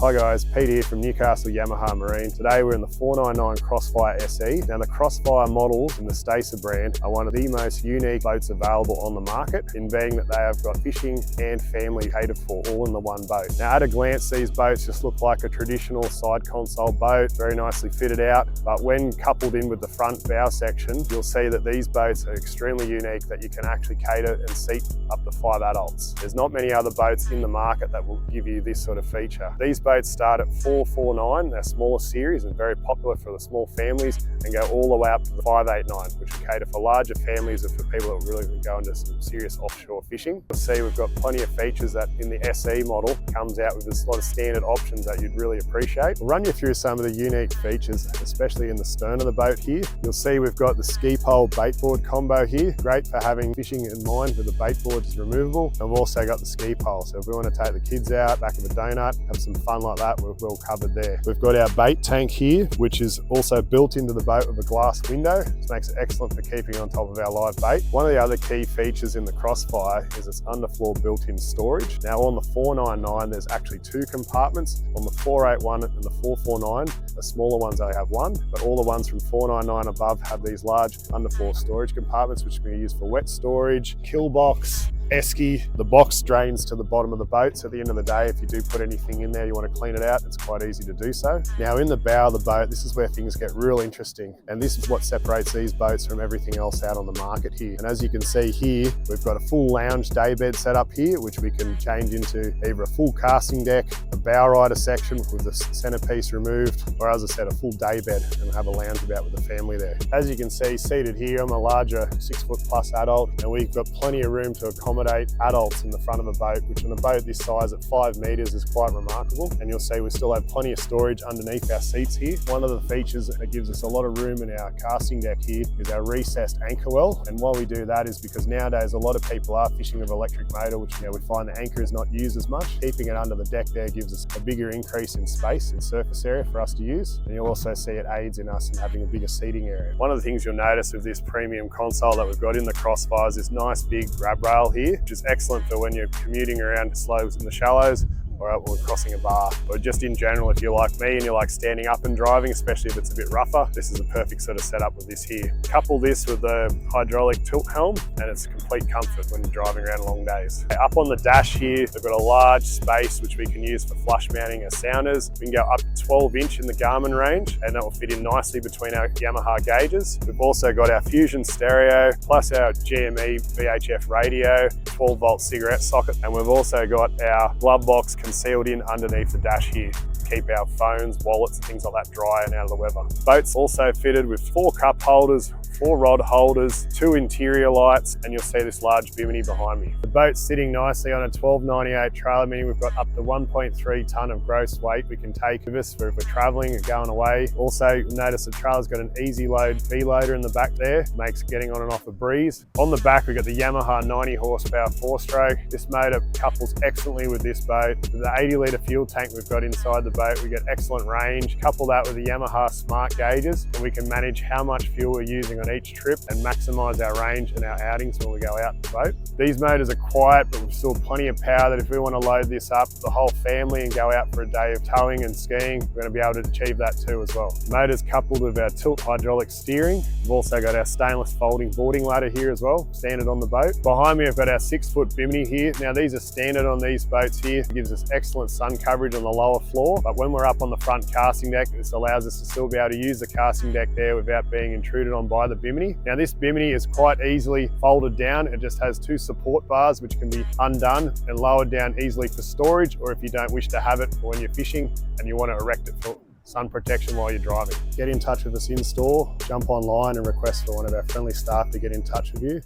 Hi guys, Pete here from Newcastle Yamaha Marine. Today we're in the 499 Crossfire SE. Now the Crossfire models in the Stacer brand are one of the most unique boats available on the market, in being that they have got fishing and family catered for all in the one boat. Now at a glance these boats just look like a traditional side console boat, very nicely fitted out, but when coupled in with the front bow section, you'll see that these boats are extremely unique, that you can actually cater and seat up to 5 adults. There's not many other boats in the market that will give you this sort of feature. These boats start at 449, they're smaller series and very popular for the small families, and go all the way up to the 589, which will cater for larger families and for people that really go into some serious offshore fishing. You'll see we've got plenty of features that in the SE model comes out with a lot of standard options that you'd really appreciate. We'll run you through some of the unique features, especially in the stern of the boat here. You'll see we've got the ski pole baitboard combo here, great for having fishing in mind where the baitboard is removable. And we've also got the ski pole, so if we want to take the kids out, back of a donut, have some fun like that, we're well covered there. We've got our bait tank here, which is also built into the boat with a glass window. This makes it excellent for keeping on top of our live bait. One of the other key features in the Crossfire is its underfloor built-in storage. Now on the 499, there's actually 2 compartments. On the 481 and the 449, the smaller ones only have 1, but all the ones from 499 above have these large underfloor storage compartments, which can be used for wet storage, kill box, esky. The box drains to the bottom of the boat, so at the end of the day, if you do put anything in there, you want to clean it out, it's quite easy to do so. Now in the bow of the boat, this is where things get real interesting, and this is what separates these boats from everything else out on the market here. And as you can see here, we've got a full lounge daybed set up here, which we can change into either a full casting deck, a bow rider section with the centerpiece removed, or as I said, a full daybed, and have a lounge about with the family there. As you can see, seated here, I'm a larger 6-foot+ adult, and we've got plenty of room to accommodate adults in the front of a boat, which on a boat this size at 5 meters is quite remarkable. And you'll see we still have plenty of storage underneath our seats here. One of the features that gives us a lot of room in our casting deck here is our recessed anchor well. And why we do that is because nowadays a lot of people are fishing with electric motor, which we find the anchor is not used as much. Keeping it under the deck there gives us a bigger increase in space and surface area for us to use. And you'll also see it aids in us in having a bigger seating area. One of the things you'll notice with this premium console that we've got in the Crossfire is this nice big grab rail here, which is excellent for when you're commuting around slows in the shallows, or we're crossing a bar, or just in general if you're like me and you like standing up and driving, especially if it's a bit rougher. This is a perfect sort of setup with this here. Couple this with the hydraulic tilt helm and it's complete comfort when you're driving around long days. Up on the dash here, we've got a large space which we can use for flush mounting our sounders. We can go up to 12-inch in the Garmin range, and that will fit in nicely between our Yamaha gauges. We've also got our Fusion stereo, plus our GME VHF radio, 12-volt cigarette socket, and we've also got our glove box concealed in underneath the dash here to keep our phones, wallets and things like that dry and out of the weather. Boat's also fitted with 4 cup holders, 4 rod holders, 2 interior lights, and you'll see this large bimini behind me. The boat's sitting nicely on a 1298 trailer, meaning we've got up to 1.3 tonne of gross weight we can take with us if we're travelling or going away. Also, you'll notice the trailer's got an easy load V-loader in the back there, makes getting on and off a breeze. On the back, we've got the Yamaha 90 horsepower 4-stroke. This motor couples excellently with this boat. With the 80 litre fuel tank we've got inside the boat, we get excellent range. Couple that with the Yamaha smart gauges, and we can manage how much fuel we're using on each trip and maximise our range and our outings when we go out in the boat. These motors are quiet, but we've still plenty of power that if we want to load this up the whole family and go out for a day of towing and skiing, we're going to be able to achieve that too as well. The motor's coupled with our tilt hydraulic steering. We've also got our stainless folding boarding ladder here as well, standard on the boat. Behind me I've got our 6-foot bimini here. Now these are standard on these boats here. It gives us excellent sun coverage on the lower floor, but when we're up on the front casting deck, this allows us to still be able to use the casting deck there without being intruded on by the bimini. Now this bimini is quite easily folded down. It just has 2 support bars which can be undone and lowered down easily for storage, or if you don't wish to have it for when you're fishing and you want to erect it for sun protection while you're driving. Get in touch with us in store, jump online and request for one of our friendly staff to get in touch with you.